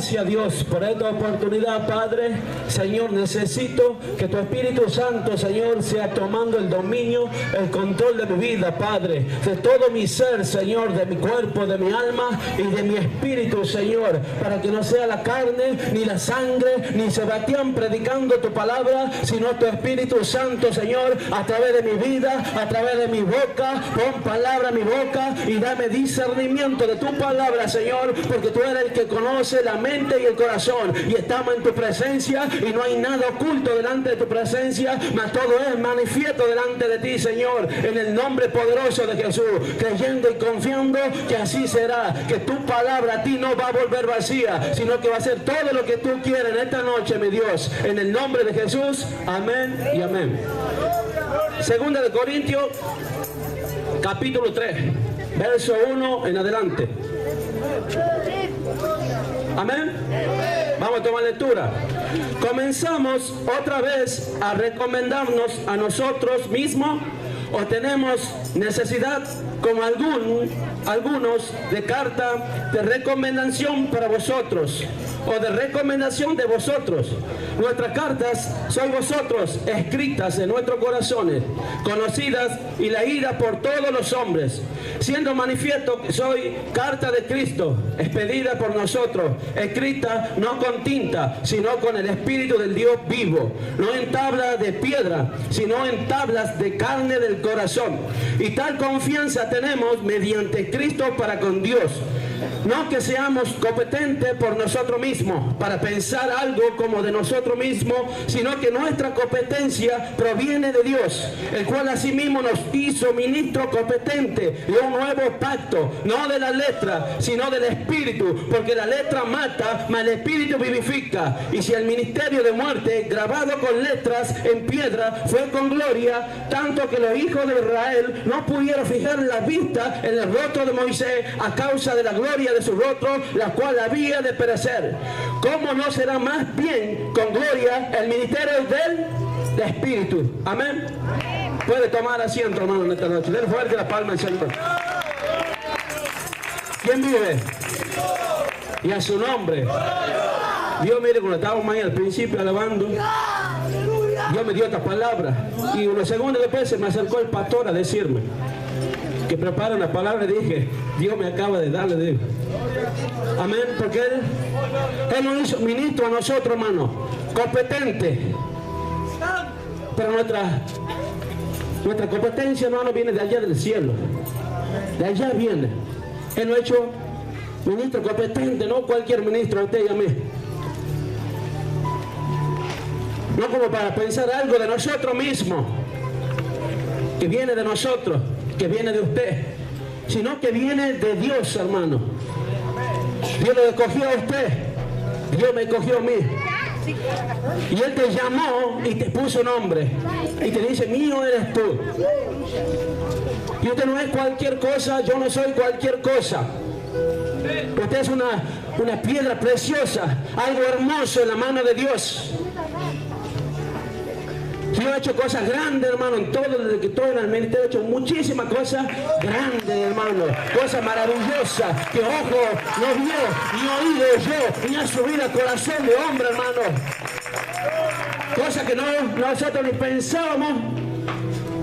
gracias, Dios, por esta oportunidad, Padre. Señor, necesito que tu Espíritu Santo, Señor, sea tomando el dominio, el control de mi vida, Padre, de todo mi ser, Señor, de mi cuerpo, de mi alma y de mi espíritu, Señor, para que no sea la carne, ni la sangre, ni Sebastián predicando tu palabra, sino tu Espíritu Santo, Señor, a través de mi vida, a través de mi boca. Pon palabra en mi boca y dame discernimiento de tu palabra, Señor, porque tú eres el que conoce la mente y el corazón, y estamos en tu presencia y no hay nada oculto delante de tu presencia, mas todo es manifiesto delante de ti, Señor, en el nombre poderoso de Jesús, creyendo y confiando que así será, que tu palabra a ti no va a volver vacía, sino que va a ser todo lo que tú quieres en esta noche, mi Dios, en el nombre de Jesús. Amén y amén. Segunda de Corintios, capítulo 3, verso 1 en adelante. Amén. Vamos a tomar lectura. Comenzamos otra vez a recomendarnos a nosotros mismos, o tenemos necesidad, como algunos, de carta de recomendación para vosotros, o de recomendación de vosotros. Nuestras cartas sois vosotros, escritas en nuestros corazones, conocidas y leídas por todos los hombres, siendo manifiesto que soy carta de Cristo, expedida por nosotros, escrita no con tinta, sino con el Espíritu del Dios vivo, no en tablas de piedra, sino en tablas de carne del corazón. Y tal confianza tenemos mediante Cristo para con Dios. No que seamos competentes por nosotros mismos para pensar algo como de nosotros mismos, sino que nuestra competencia proviene de Dios, el cual asimismo nos hizo ministros competentes de un nuevo pacto, no de la letra, sino del Espíritu, porque la letra mata, mas el Espíritu vivifica. Y si el ministerio de muerte, grabado con letras en piedra, fue con gloria, tanto que los hijos de Israel no pudieron fijar la vista en el rostro de Moisés a causa de la gloria de su rostro, la cual había de perecer. ¿Cómo no será más bien con gloria el ministerio del Espíritu? Amén. Puede tomar asiento, hermano, en esta noche. Den fuerte la palma al Señor. ¿Quién vive? Y a su nombre. Dios, mire, cuando estábamos ahí al principio alabando, Dios me dio esta palabra, y unos segundos después se me acercó el pastor a decirme que prepara una palabra, y dije, Dios me acaba de darle, digo. Amén, porque Él nos hizo ministro a nosotros, hermano, competente. Pero nuestra competencia, hermano, viene de allá del cielo. De allá viene. Él nos ha hecho ministro competente, no cualquier ministro, a usted y a mí. No como para pensar algo de nosotros mismos, que viene de nosotros, que viene de usted, sino que viene de Dios, hermano. Dios lo escogió a usted, Dios me escogió a mí, y Él te llamó y te puso nombre y te dice, mío eres tú. Y usted no es cualquier cosa, yo no soy cualquier cosa. Usted es una piedra preciosa, algo hermoso en la mano de Dios. Dios ha hecho cosas grandes, hermano, en todo, desde que estoy en el ministerio, he hecho muchísimas cosas grandes, hermano, cosas maravillosas que ojo no vio, ni oído yo, ni ha subido al corazón de hombre, hermano. Cosas que nosotros ni pensábamos,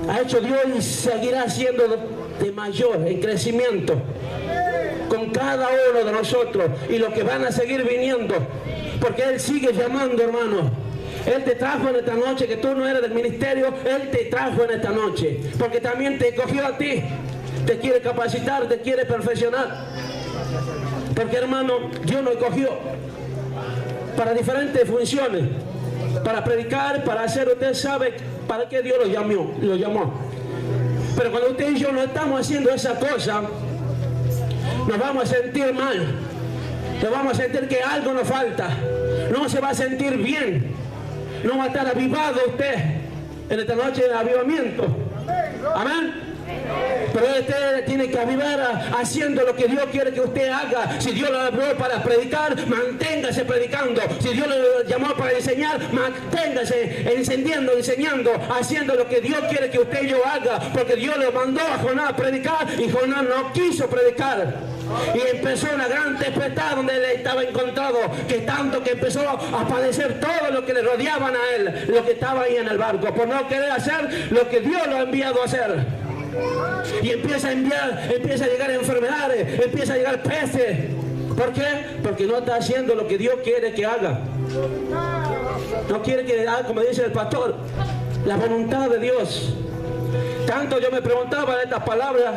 ha hecho Dios y seguirá haciendo de mayor, en crecimiento, con cada uno de nosotros y los que van a seguir viniendo, porque Él sigue llamando, hermano. Él te trajo en esta noche, que tú no eres del ministerio, Él te trajo en esta noche, porque también te escogió a ti, te quiere capacitar, te quiere perfeccionar, porque, hermano, Dios nos escogió para diferentes funciones, para predicar, para hacer, usted sabe para qué Dios lo llamó. Pero cuando usted y yo no estamos haciendo esa cosa, nos vamos a sentir mal, nos vamos a sentir que algo nos falta, no se va a sentir bien. No va a estar avivado usted en esta noche de avivamiento. Amén. Pero usted tiene que avivar haciendo lo que Dios quiere que usted haga. Si Dios lo llamó para predicar, manténgase predicando. Si Dios lo llamó para enseñar, manténgase encendiendo, enseñando, haciendo lo que Dios quiere que usted y yo haga. Porque Dios le mandó a Jonás a predicar y Jonás no quiso predicar. Y empezó una gran tempestad donde él estaba encontrado, que tanto que empezó a padecer todo lo que le rodeaban a él, lo que estaba ahí en el barco, por no querer hacer lo que Dios lo ha enviado a hacer. Y empieza a llegar enfermedades, empieza a llegar peces. ¿Por qué? Porque no está haciendo lo que Dios quiere que haga. No quiere que haga, como dice el pastor, la voluntad de Dios. Tanto yo me preguntaba de estas palabras,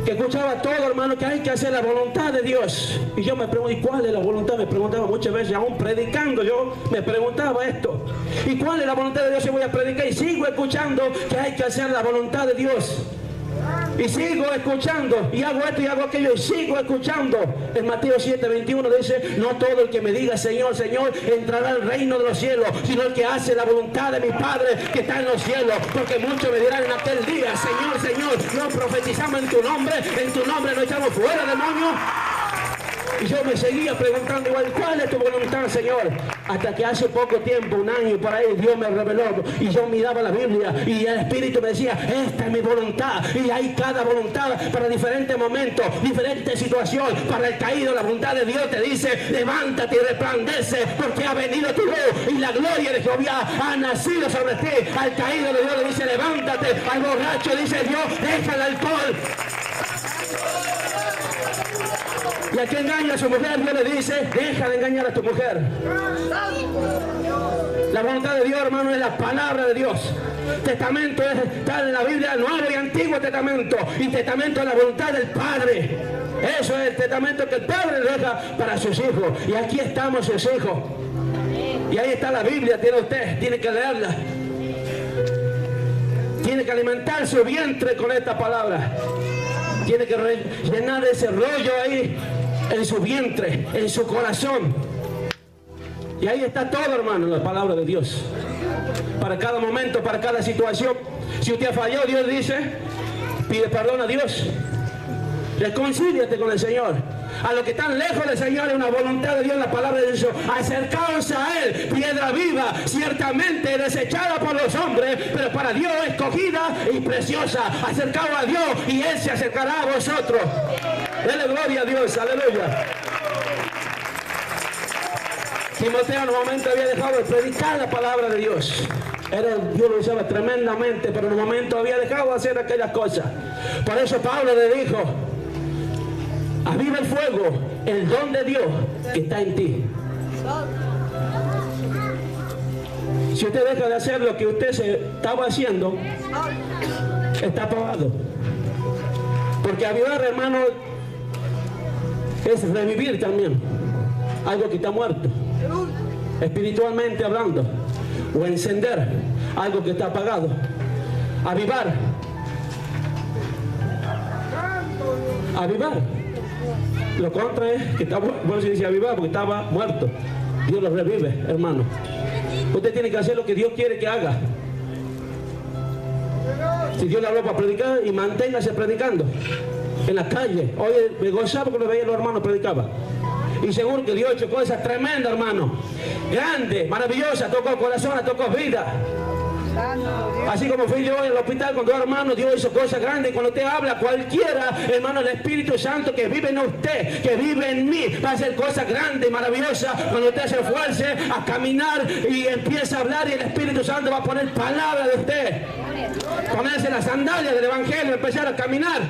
que escuchaba todo, hermano, que hay que hacer la voluntad de Dios. Y yo me pregunto, ¿y cuál es la voluntad? Me preguntaba muchas veces, aún predicando, yo me preguntaba esto. ¿Y cuál es la voluntad de Dios si voy a predicar? Y sigo escuchando que hay que hacer la voluntad de Dios. Y sigo escuchando, y hago esto y hago aquello, y sigo escuchando. En Mateo 7:21 dice, no todo el que me diga Señor, Señor, entrará al reino de los cielos, sino el que hace la voluntad de mi Padre que está en los cielos. Porque muchos me dirán en aquel día, Señor, Señor, no profetizamos en tu nombre no echamos fuera demonios. Y yo me seguía preguntando igual, ¿cuál es tu voluntad, Señor? Hasta que hace poco tiempo, un año por ahí, Dios me reveló y yo miraba la Biblia y el Espíritu me decía, esta es mi voluntad. Y hay cada voluntad para diferentes momentos, diferentes situaciones. Para el caído, la voluntad de Dios te dice, levántate y resplandece, porque ha venido tu luz y la gloria de Jehová ha nacido sobre ti. Al caído de Dios le dice, levántate. Al borracho dice Dios, deja el alcohol. Y al que engaña a su mujer, Dios le dice, deja de engañar a tu mujer. La voluntad de Dios, hermano, es la palabra de Dios. Testamento está en la Biblia, el Nuevo y Antiguo Testamento. Y testamento es la voluntad del Padre. Eso es el testamento que el Padre deja para sus hijos. Y aquí estamos sus hijos. Y ahí está la Biblia, tiene usted, tiene que leerla. Tiene que alimentar su vientre con esta palabra. Tiene que llenar ese rollo ahí en su vientre, en su corazón. Y ahí está todo, hermano, la palabra de Dios. Para cada momento, para cada situación. Si usted falló, Dios dice, pide perdón a Dios. Reconcíliate con el Señor. A los que están lejos del Señor, es una voluntad de Dios, la palabra de Dios. Acercaos a Él, piedra viva, ciertamente desechada por los hombres, pero para Dios escogida y preciosa. Acercaos a Dios y Él se acercará a vosotros. Dele gloria a Dios, aleluya. Timoteo en un momento había dejado de predicar la palabra de Dios. Dios lo usaba tremendamente, pero en un momento había dejado de hacer aquellas cosas. Por eso Pablo le dijo, aviva el fuego, el don de Dios que está en ti. Si usted deja de hacer lo que usted se estaba haciendo, está apagado. Porque avivar, hermano, es revivir también algo que está muerto, espiritualmente hablando, o encender algo que está apagado. Avivar. Lo contra es que está, bueno, se dice avivar porque estaba muerto. Dios lo revive, hermano. Usted tiene que hacer lo que Dios quiere que haga. Si Dios le habló para predicar, y manténgase predicando en la calle. Oye, me gozaba porque lo veía los hermanos predicaban. Y seguro que Dios ha hecho cosas tremendas, hermano. Grande, maravillosa, tocó corazones, tocó vida. Así como fui yo en el hospital con dos hermanos, Dios hizo cosas grandes. Cuando usted habla, cualquiera, hermano, el Espíritu Santo que vive en usted, que vive en mí, va a hacer cosas grandes y maravillosas. Cuando usted se esfuerce a caminar y empieza a hablar, y el Espíritu Santo va a poner palabras de usted. Ponerse las sandalias del Evangelio, empezar a caminar,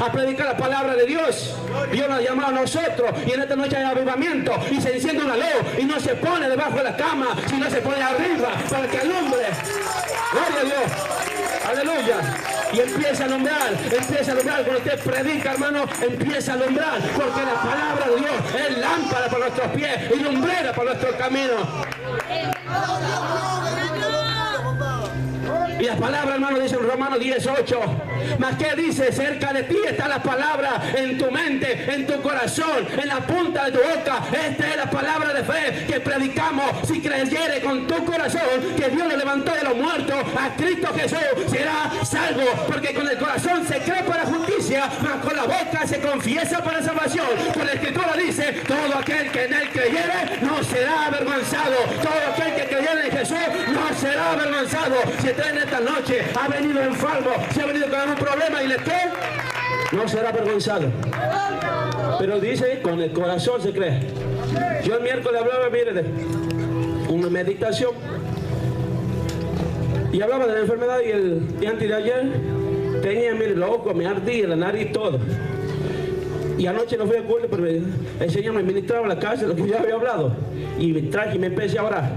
a predicar la palabra de Dios. Dios nos ha llamado a nosotros, y en esta noche hay avivamiento, y se enciende una luz, y no se pone debajo de la cama, sino se pone arriba para que alumbre. Gloria a Dios, aleluya. Y empieza a alumbrar, cuando usted predica, hermano, empieza a alumbrar, porque la palabra de Dios es lámpara para nuestros pies y lumbrera para nuestro camino. Y la palabra, hermano, dice en Romanos 10:8. Mas ¿qué dice? Cerca de ti está la palabra, en tu mente, en tu corazón, en la punta de tu boca. Esta es la palabra de fe que predicamos. Si creyere con tu corazón que Dios lo levantó de los muertos, a Cristo Jesús será salvo. Porque con el corazón se cree para justicia, mas con la boca se confiesa para salvación. Pues la Escritura dice, todo aquel que en él creyere no será avergonzado. Todo aquel que creyere en Jesús no será avergonzado. Si usted en esta noche ha venido enfermo, si ha venido con algún problema y le cree, no será avergonzado. Pero dice, con el corazón se cree. Yo el miércoles hablaba, mire, de una meditación. Y hablaba de la enfermedad y antes de ayer tenía, mire, loco, me ardía la nariz y todo. Y anoche no fui a culto, pero el Señor me ministraba en la casa lo que yo había hablado. Y me traje y me empecé a orar.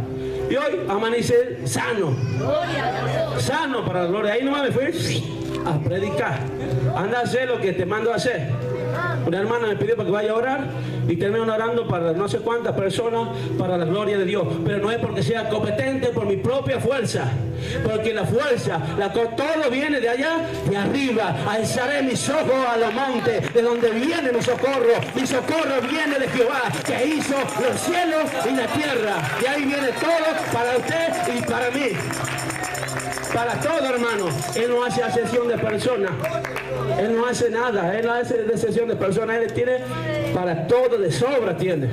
Y hoy amanecí sano. Sano para la gloria. Ahí nomás me fui a predicar. Anda a hacer lo que te mando a hacer. Una hermana me pidió para que vaya a orar y termino orando para no sé cuántas personas para la gloria de Dios. Pero no es porque sea competente, por mi propia fuerza. Porque la fuerza, todo viene de allá, de arriba. Alzaré mis ojos a los montes, de donde viene mi socorro. Mi socorro viene de Jehová, que hizo los cielos y la tierra. De ahí viene todo para usted y para mí. Para todo, hermano. Él no hace acepción de personas. Él no hace nada. Él no hace excepción de personas. Él tiene para todo, de sobra tiene.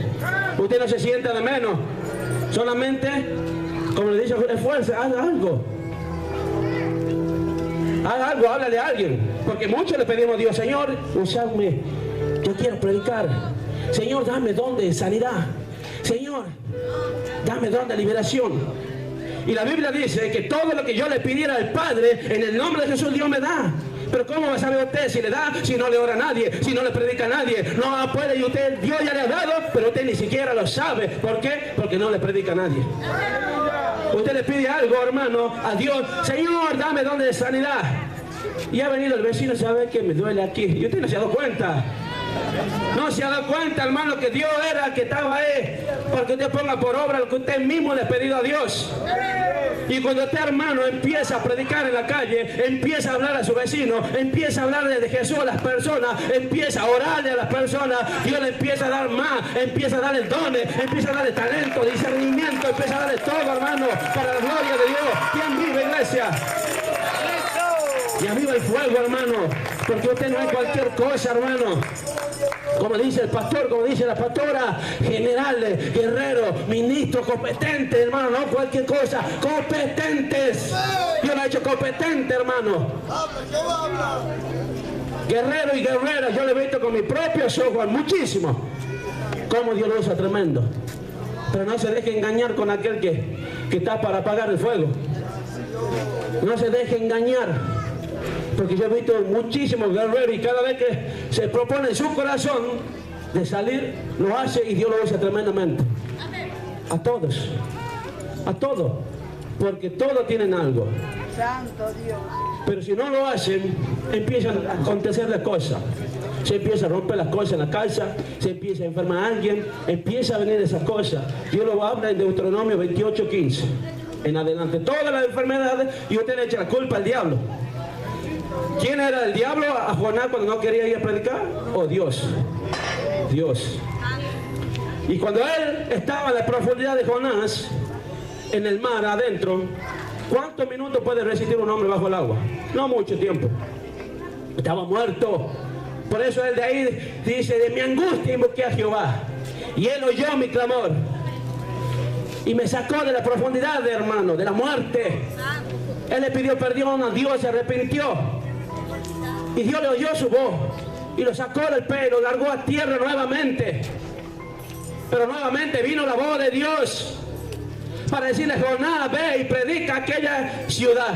Usted no se sienta de menos. Solamente, como le dice, esfuerza, haga algo. Haga algo, háblale a alguien. Porque muchos le pedimos a Dios, Señor, úsame. Yo quiero predicar. Señor, dame don de sanidad. Señor, dame don de liberación. Y la Biblia dice que todo lo que yo le pidiera al Padre, en el nombre de Jesús, Dios me da. Pero ¿cómo va a saber usted si le da, si no le ora a nadie, si no le predica a nadie? No puede, y usted, Dios ya le ha dado, pero usted ni siquiera lo sabe. ¿Por qué? Porque no le predica a nadie. Usted le pide algo, hermano, a Dios. Señor, dame don de sanidad. Y ha venido el vecino, ¿sabe que me duele aquí? Y usted no se ha dado cuenta. No se ha dado cuenta, hermano, que Dios era el que estaba ahí, porque usted ponga por obra lo que usted mismo le ha pedido a Dios. Y cuando usted, hermano, empieza a predicar en la calle, empieza a hablar a su vecino, empieza a hablarle de Jesús a las personas, empieza a orarle a las personas, Dios le empieza a dar más, empieza a darle dones, empieza a darle talento, discernimiento, empieza a darle todo, hermano, para la gloria de Dios. ¿Quién vive, iglesia? Y aviva el fuego, hermano, porque usted no es cualquier cosa, hermano. Como dice el pastor, como dice la pastora, generales, guerreros, ministros, competentes, hermano, no cualquier cosa, competentes. Dios lo ha hecho competente, hermano. Guerreros y guerreras, yo lo he visto con mis propios ojos, muchísimo. Cómo Dios lo usa tremendo. Pero no se deje engañar con aquel que está para apagar el fuego. No se deje engañar. Porque yo he visto muchísimos guerreros y cada vez que se propone en su corazón de salir, lo hace y Dios lo usa tremendamente. A todos. A todos. Porque todos tienen algo. Santo Dios. Pero si no lo hacen, empiezan a acontecerles cosas. Se empieza a romper las cosas en la casa, se empieza a enfermar a alguien, empieza a venir esas cosas. Dios lo habla en Deuteronomio 28:15. En adelante, todas las enfermedades, y usted le echa la culpa al diablo. ¿Quién era el diablo a Jonás cuando no quería ir a predicar? ¿O Dios? Dios. Y cuando él estaba en la profundidad de Jonás, en el mar adentro, ¿cuántos minutos puede resistir un hombre bajo el agua? No mucho tiempo. Estaba muerto. Por eso él de ahí dice, de mi angustia invoqué a Jehová, y él oyó mi clamor y me sacó de la profundidad, hermano, de la muerte. Él le pidió perdón a Dios, se arrepintió. Y Dios le oyó su voz y lo sacó del pelo, lo largó a tierra nuevamente. Pero nuevamente vino la voz de Dios para decirle, Jonás, ve y predica aquella ciudad,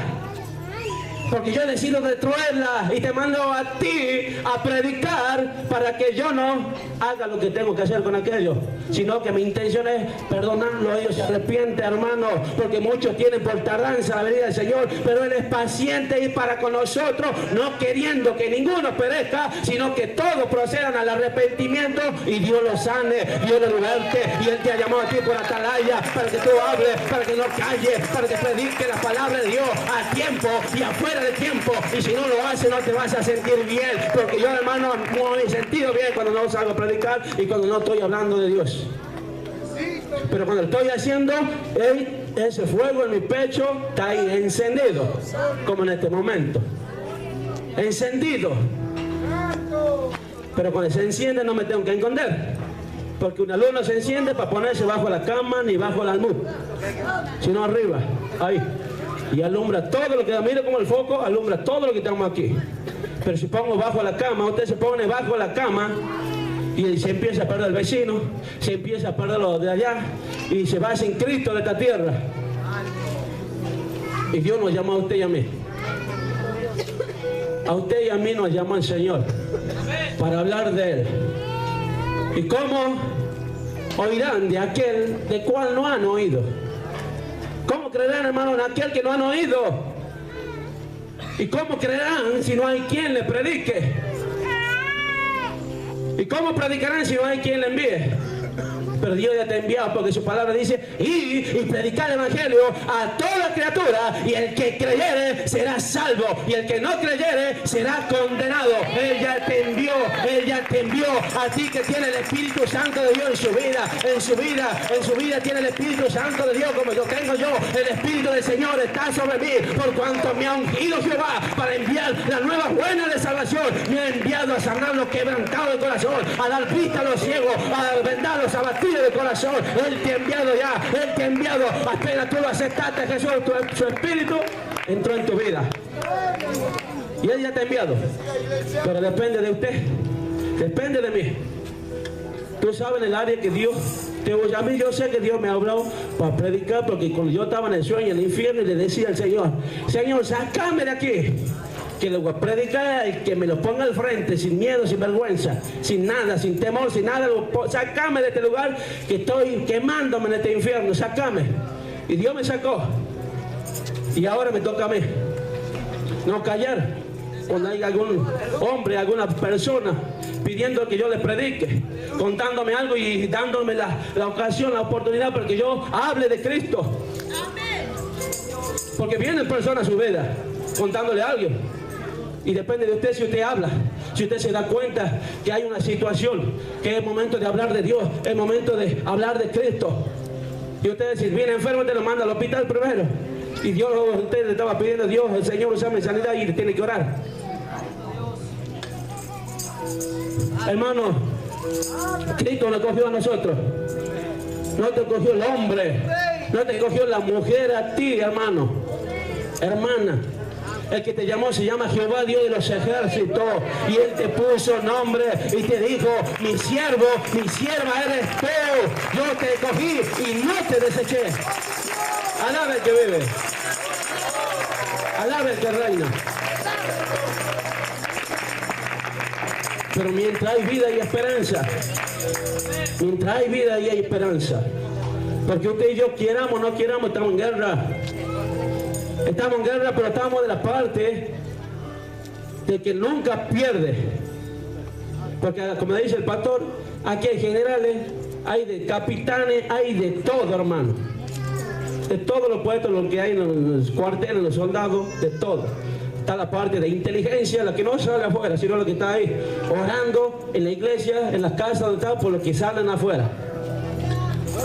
porque yo he decidido destruirla y te mando a ti a predicar para que yo no haga lo que tengo que hacer con aquello, sino que mi intención es perdonarlo. Ellos se arrepienten, hermano, porque muchos tienen por tardanza la venida del Señor, pero Él es paciente y para con nosotros, no queriendo que ninguno perezca, sino que todos procedan al arrepentimiento y Dios los sane, Dios los liberte. Y Él te ha llamado a ti por atalaya para que tú hables, para que no calles, para que prediques la palabra de Dios a tiempo y afuera de tiempo. Y si no lo haces, no te vas a sentir bien, porque yo, hermano, no me he sentido bien cuando no salgo a predicar y cuando no estoy hablando de Dios. Pero cuando estoy haciendo, ese fuego en mi pecho está ahí encendido, como en este momento, encendido. Pero cuando se enciende no me tengo que esconder. Porque una luz no se enciende para ponerse bajo la cama ni bajo el almud, sino arriba, ahí. Y alumbra todo lo que, mire como el foco alumbra todo lo que estamos aquí. Pero si pongo bajo la cama, usted se pone bajo la cama y se empieza a perder el vecino, se empieza a perder lo de allá y se va sin Cristo de esta tierra. Y Dios nos llama a usted y a mí. A usted y a mí nos llamó el Señor para hablar de Él. ¿Y cómo oirán de aquel de cual no han oído? ¿Cómo creerán, hermano, en aquel que no han oído? ¿Y cómo creerán si no hay quien le predique? ¿Y cómo predicarán si no hay quien le envíe? Pero Dios ya te ha enviado, porque su palabra dice: y predicar el evangelio a toda criatura, y el que creyere será salvo, y el que no creyere será condenado. Él ya te envió a ti que tiene el Espíritu Santo de Dios en su vida tiene el Espíritu Santo de Dios, como yo tengo yo. El Espíritu del Señor está sobre mí, por cuanto me ha ungido Jehová para enviar la nueva buena de salvación. Me ha enviado a sanar los quebrantados de corazón, a dar vista a los ciegos, a vendar a los abatidos de corazón. Él te ha enviado ya, Él te ha enviado. Apenas tú lo aceptaste, Jesús, su Espíritu entró en tu vida. Y Él ya te ha enviado. Pero depende de usted, depende de mí. Tú sabes en el área que Dios te usa. A mí yo sé que Dios me ha hablado para predicar, porque cuando yo estaba en el sueño, en el infierno, y le decía al Señor: Señor, sácame de aquí, que le voy a predicar, y que me lo ponga al frente, sin miedo, sin vergüenza, sin nada, sin temor, sin nada. Sácame de este lugar que estoy quemándome en este infierno, sácame. Y Dios me sacó. Y ahora me toca a mí no callar cuando hay algún hombre, alguna persona pidiendo que yo le predique, contándome algo y dándome la ocasión, la oportunidad para que yo hable de Cristo. Porque vienen personas a su vida contándole algo. Y depende de usted si usted habla, si usted se da cuenta que hay una situación, que es momento de hablar de Dios, es momento de hablar de Cristo. Y usted dice: viene enfermo, te lo manda al hospital primero. Y Dios, usted le estaba pidiendo a Dios, el Señor, usame sanidad, y tiene que orar. Hermano, Cristo nos cogió a nosotros. No te cogió el hombre, no te cogió la mujer a ti, hermano, hermana. El que te llamó se llama Jehová, Dios de los ejércitos, y Él te puso nombre y te dijo: mi siervo, mi sierva eres tú. Yo te cogí y no te deseché. Alaba el que vive, alaba el que reina. Pero mientras hay vida y esperanza, mientras hay vida y hay esperanza, porque usted y yo, quieramos o no quieramos, estamos en guerra. Estamos en guerra, pero estamos de la parte de que nunca pierde. Porque, como dice el pastor, aquí hay generales, hay de capitanes, hay de todo, hermano. De todos los puestos, lo que hay en los cuarteles, en los soldados, de todo. Está la parte de inteligencia, la que no sale afuera, sino la que está ahí orando en la iglesia, en las casas, donde está, por los que salen afuera.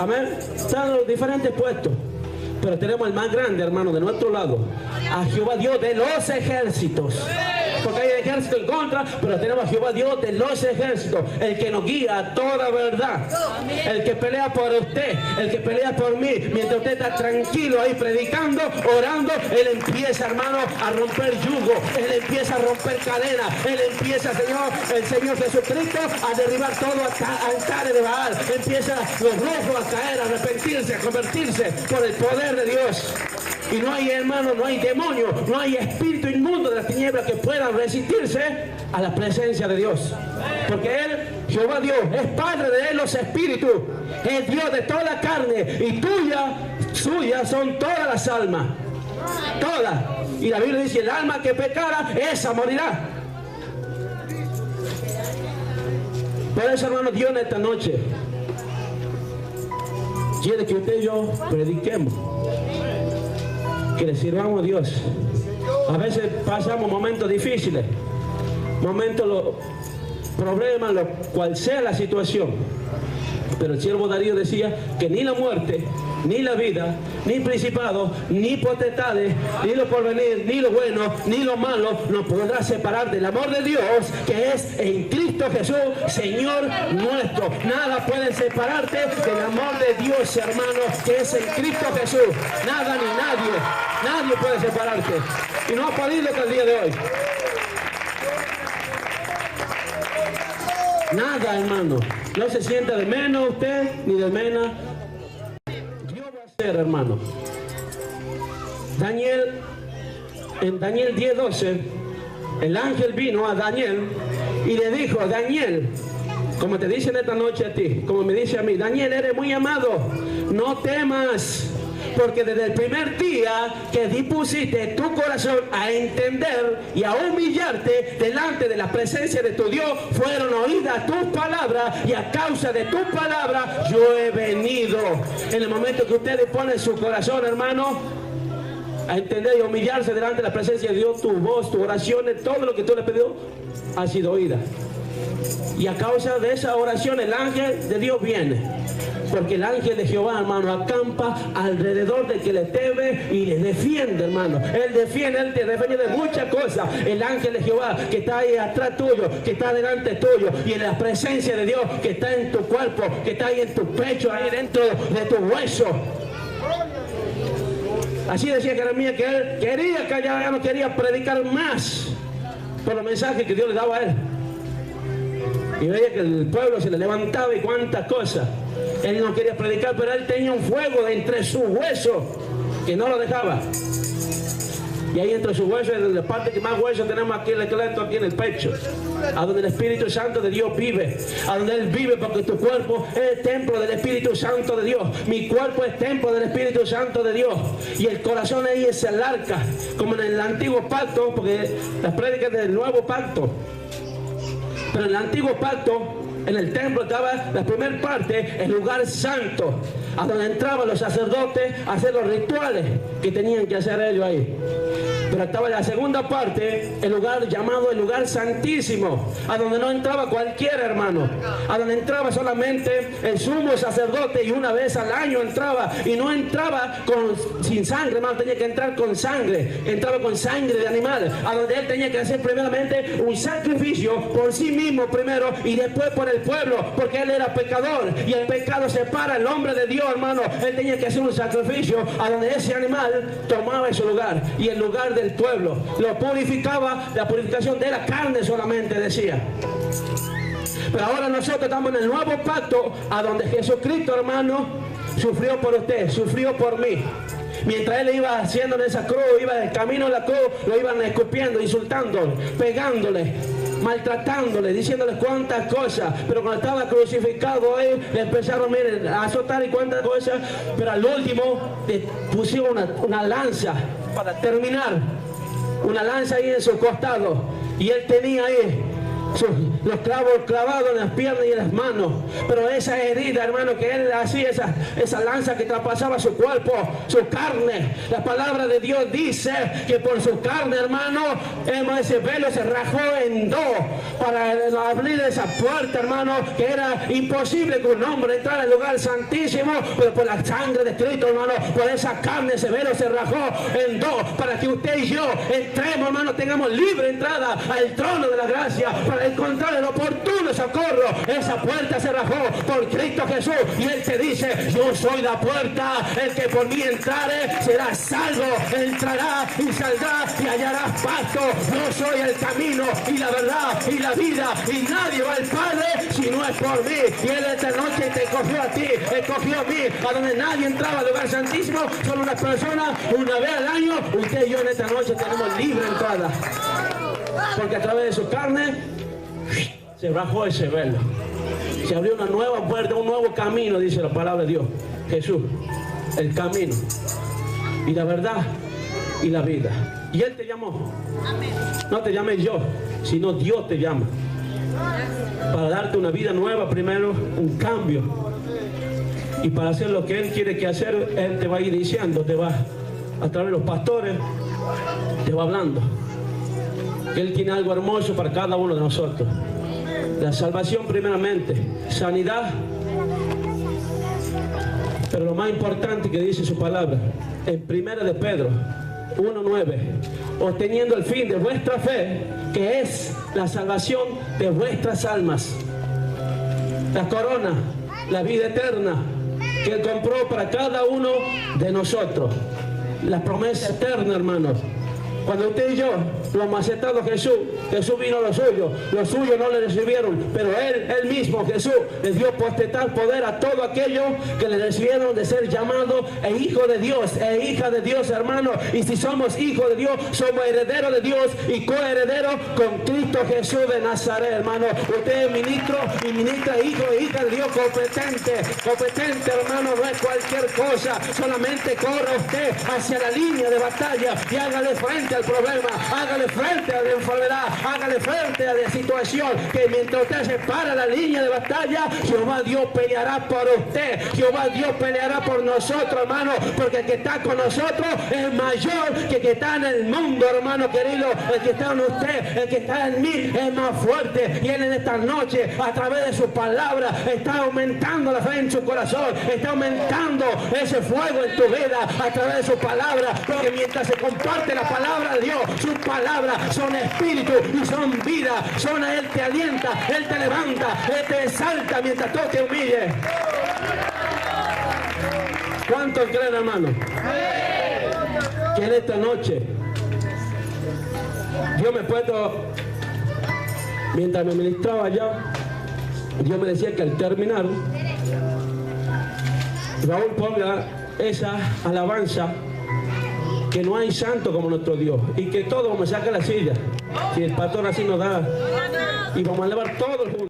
Amén. Están los diferentes puestos. Pero tenemos el más grande, hermano, de nuestro lado, a Jehová Dios de los ejércitos. Porque hay ejército en contra, pero tenemos a Jehová Dios de los ejércitos, el que nos guía a toda verdad, el que pelea por usted, el que pelea por mí. Mientras usted está tranquilo ahí predicando, orando, Él empieza, hermano, a romper yugo, Él empieza a romper cadenas, Él empieza, el Señor Jesucristo, a derribar todo altares de Baal. Empieza los rojos a caer, a arrepentirse, a convertirse por el poder de Dios. Y no hay, hermano, no hay demonio, no hay espíritu inmundo de las tinieblas que puedan resistirse a la presencia de Dios. Porque Él, Jehová Dios, es Padre de los espíritus, es Dios de toda la carne, y suya son todas las almas. Todas. Y la Biblia dice: el alma que pecara, esa morirá. Por eso, hermano, Dios en esta noche quiere que usted y yo prediquemos, que le sirvamos a Dios. A veces pasamos momentos difíciles, momentos, problemas, lo cual sea la situación. Pero el siervo Darío decía que ni la muerte ni la vida, ni principados, ni potestades, ni lo porvenir, ni lo bueno, ni lo malo, nos podrá separar del amor de Dios que es en Cristo Jesús, Señor nuestro. Nada puede separarte del amor de Dios, hermano, que es en Cristo Jesús. Nada ni nadie puede separarte. Y no ha podido hasta el día de hoy. Nada, hermano. No se sienta de menos usted, ni de menos. Dios va a hacer, hermano. En Daniel 10:12, el ángel vino a Daniel y le dijo: Daniel, como te dicen esta noche a ti, como me dice a mí, Daniel, eres muy amado, no temas, porque desde el primer día que dispusiste tu corazón a entender y a humillarte delante de la presencia de tu Dios, fueron oídas tus palabras, y a causa de tus palabras yo he venido. En el momento que usted pone su corazón, hermano, a entender y humillarse delante de la presencia de Dios, tu voz, tus oraciones, todo lo que tú le pidió ha sido oída. Y a causa de esa oración el ángel de Dios viene. Porque el ángel de Jehová, hermano, acampa alrededor de que le teme y le defiende, hermano. Él te defiende de muchas cosas. El ángel de Jehová que está ahí atrás tuyo, que está delante tuyo, y en la presencia de Dios que está en tu cuerpo, que está ahí en tu pecho, ahí dentro de tu hueso. Así decía Jeremías que él quería callar, ya no quería predicar más por los mensajes que Dios le daba a él. Y veía que el pueblo se le levantaba y cuántas cosas. Él no quería predicar, pero él tenía un fuego de entre sus huesos que no lo dejaba. Y ahí entre sus huesos, en la parte que más huesos tenemos aquí, el esqueleto, aquí en el pecho, a donde el Espíritu Santo de Dios vive, a donde Él vive, porque tu cuerpo es el templo del Espíritu Santo de Dios. Mi cuerpo es templo del Espíritu Santo de Dios. Y el corazón ahí es el arca, como en el antiguo pacto, porque las prédicas del nuevo pacto. Pero en el antiguo pacto, en el templo estaba la primera parte, el lugar santo, a donde entraban los sacerdotes a hacer los rituales que tenían que hacer ellos ahí. Pero estaba la segunda parte, el lugar llamado el lugar santísimo, a donde no entraba cualquier hermano, a donde entraba solamente el sumo sacerdote, y una vez al año entraba, y no entraba sin sangre, hermano, tenía que entrar con sangre, entraba con sangre de animal, a donde él tenía que hacer primeramente un sacrificio por sí mismo primero, y después por el pueblo, porque él era pecador, y el pecado separa al hombre de Dios, hermano. Él tenía que hacer un sacrificio a donde ese animal tomaba ese lugar, y el lugar del pueblo lo purificaba, la purificación de la carne solamente decía. Pero ahora nosotros estamos en el nuevo pacto, a donde Jesucristo, hermano, sufrió por usted, sufrió por mí. Mientras él iba haciendo en esa cruz, iba del camino a la cruz, lo iban escupiendo, insultándole, pegándole, maltratándole, diciéndole cuántas cosas. Pero cuando estaba crucificado él, le empezaron, miren, a azotar y cuántas cosas. Pero al último le pusieron una lanza para terminar, una lanza ahí en su costado, y él tenía ahí los clavos clavados en las piernas y en las manos. Pero esa herida, hermano, que él hacía, esa lanza que traspasaba su cuerpo, su carne, la palabra de Dios dice que por su carne, hermano, ese velo se rajó en dos para abrir esa puerta, hermano, que era imposible que un hombre entrara al lugar santísimo. Pero por la sangre de Cristo, hermano, por esa carne, ese velo se rajó en dos, para que usted y yo entremos, hermano, tengamos libre entrada al trono de la gracia, para encontrar el oportuno socorro. Esa puerta se rajó por Cristo Jesús, y Él te dice: yo soy la puerta, el que por mí entrare será salvo, entrará y saldrá y hallará pasto. Yo soy el camino y la verdad y la vida, y nadie va al Padre si no es por mí. Y Él esta noche te escogió a ti, escogió a mí, a donde nadie entraba al lugar santísimo, solo una persona, una vez al año. Usted y yo en esta noche tenemos libre entrada, porque a través de su carne se bajó ese velo, se abrió una nueva puerta, un nuevo camino, dice la palabra de Dios. Jesús, el camino y la verdad y la vida. Y Él te llamó. No te llamé yo, sino Dios te llama para darte una vida nueva primero, un cambio, y para hacer lo que Él quiere que hacer. Él te va a ir diciendo, te va a través de los pastores, te va hablando que Él tiene algo hermoso para cada uno de nosotros. La salvación primeramente, sanidad, Pero lo más importante que dice su palabra, en 1 de Pedro 1:9, obteniendo el fin de vuestra fe, que es la salvación de vuestras almas. La corona, la vida eterna, que Él compró para cada uno de nosotros. La promesa eterna, hermanos. Cuando usted y yo lo hemos aceptado a Jesús, Jesús vino a los suyos no le recibieron, pero Él mismo, Jesús, les dio potestad, poder a todo aquello que le recibieron de ser llamado hijo de Dios, hija de Dios, hermano. Y si somos hijos de Dios, somos herederos de Dios y coherederos con Cristo Jesús de Nazaret, hermano. Usted es ministro y ministra, hijo e hija de Dios, competente, hermano, no es cualquier cosa. Solamente corra usted hacia la línea de batalla y hágale frente al problema, hágale frente a la enfermedad, hágale frente a la situación, que mientras usted se para la línea de batalla, Jehová Dios peleará por usted, Jehová Dios peleará por nosotros, hermano, porque el que está con nosotros es mayor que el que está en el mundo, hermano querido. El que está en usted, el que está en mí es más fuerte, y Él en esta noche, a través de su palabra, está aumentando la fe en su corazón, está aumentando ese fuego en tu vida a través de su palabra, porque mientras se comparte la palabra de Dios, sus palabras son espíritu y son vida, Él te alienta, Él te levanta, Él te exalta mientras tú te humilles. ¿Cuántos creen, hermano? Que en esta noche Dios me puesto, mientras me ministraba allá, Dios me decía que al terminar, Raúl ponga esa alabanza, que no hay santo como nuestro Dios, y que todos me saca la silla, si el pastor así nos da, y vamos a elevar todos juntos.